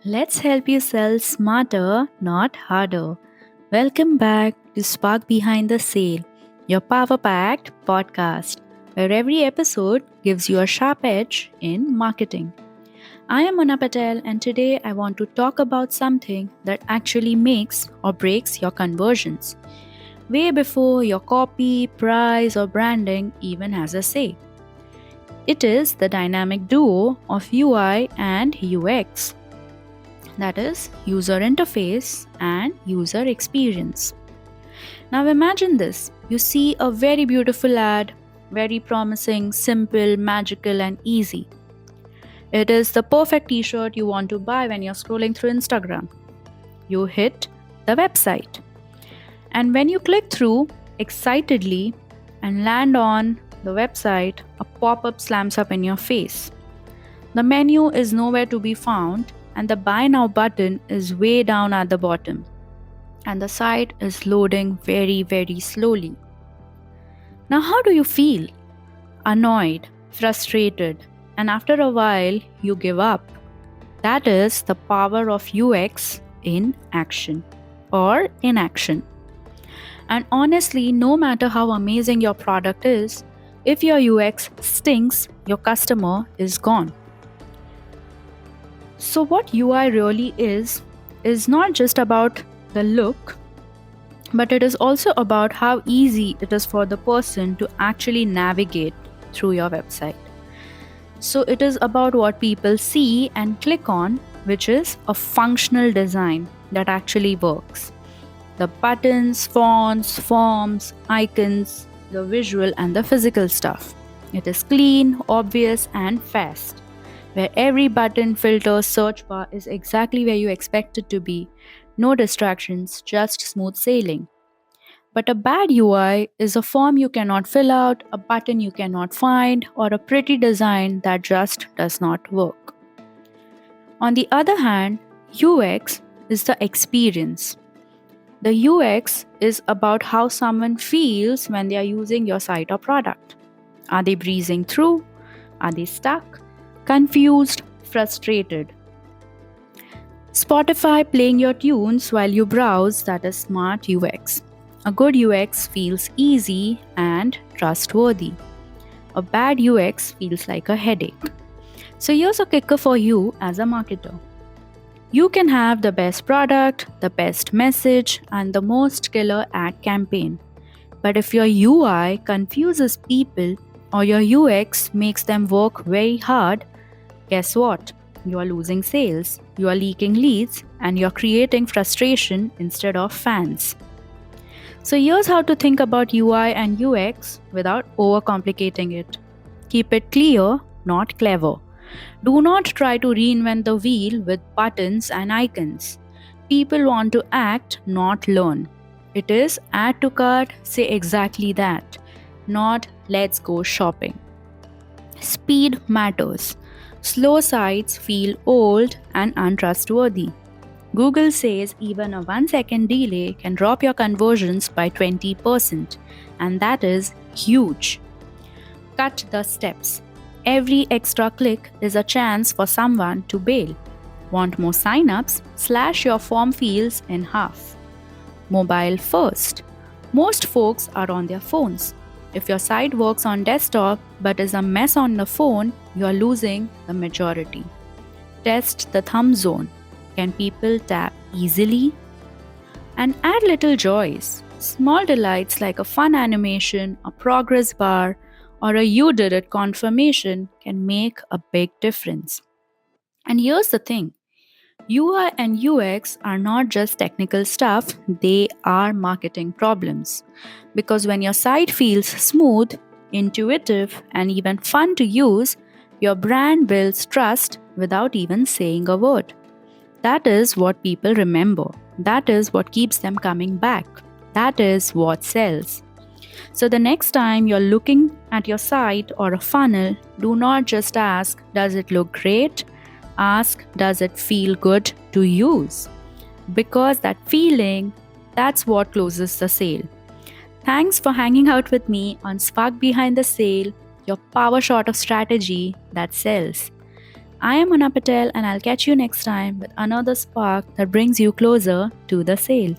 Let's help you sell smarter, not harder. Welcome back to Spark Behind the Sale, your power packed podcast, where every episode gives you a sharp edge in marketing. I am Mona Patel, and today I want to talk about something that actually makes or breaks your conversions, way before your copy, price, or branding even has a say. It is the dynamic duo of UI and UX, that is, user interface and user experience. Now imagine this, you see a very beautiful ad, very promising, simple, magical, and easy. It is the perfect t shirt you want to buy when you're scrolling through Instagram. You hit the website, and when you click through excitedly and land on the website, a pop up slams up in your face. The menu is nowhere to be found, and the buy now button is way down at the bottom, and the site is loading very slowly. Now, how do you feel? Annoyed, frustrated, and after a while, you give up. That is the power of UX in action or inaction. And honestly, no matter how amazing your product is, if your UX stinks, your customer is gone. So, what UI really is not just about the look, but it is also about how easy it is for the person to actually navigate through your website. So, it is about what people see and click on, which is a functional design that actually works. The buttons, fonts, forms, icons, the visual and the physical stuff. It is clean, obvious, and fast, where every button, filter, search bar is exactly where you expect it to be. No distractions, just smooth sailing. But a bad UI is a form you cannot fill out, a button you cannot find, or a pretty design that just does not work. On the other hand, UX is the experience. The UX is about how someone feels when they are using your site or product. Are they breezing through? Are they stuck? Confused, frustrated. Spotify playing your tunes while you browse, that is smart UX. A good UX feels easy and trustworthy. A bad UX feels like a headache. So here's a kicker for you as a marketer. You can have the best product, the best message, and the most killer ad campaign. But if your UI confuses people or your UX makes them work very hard, guess what? You are losing sales, you are leaking leads, and you're creating frustration instead of fans. So here's how to think about UI and UX without overcomplicating it. Keep it clear, not clever. Do not try to reinvent the wheel with buttons and icons. People want to act, not learn. It is add to cart, say exactly that, not let's go shopping. Speed matters. Slow sites feel old and untrustworthy. Google says even a 1 second delay can drop your conversions by 20%, and that is huge. Cut the steps. Every extra click is a chance for someone to bail. Want more signups? Slash your form fields in half. Mobile first. Most folks are on their phones. If your site works on desktop but is a mess on the phone, you are losing the majority. Test the thumb zone. Can people tap easily? And add little joys. Small delights like a fun animation, a progress bar, or a you did it confirmation can make a big difference. And here's the thing, UI and UX are not just technical stuff, they are marketing problems. Because when your site feels smooth, intuitive, and even fun to use, your brand builds trust without even saying a word. That is what people remember. That is what keeps them coming back. That is what sells. So the next time you're looking at your site or a funnel, do not just ask, does it look great? Ask, does it feel good to use? Because that feeling, that's what closes the sale. Thanks for hanging out with me on Spark Behind the Sale, your power shot of strategy that sells. I am Mona Patel, and I'll catch you next time with another spark that brings you closer to the sale.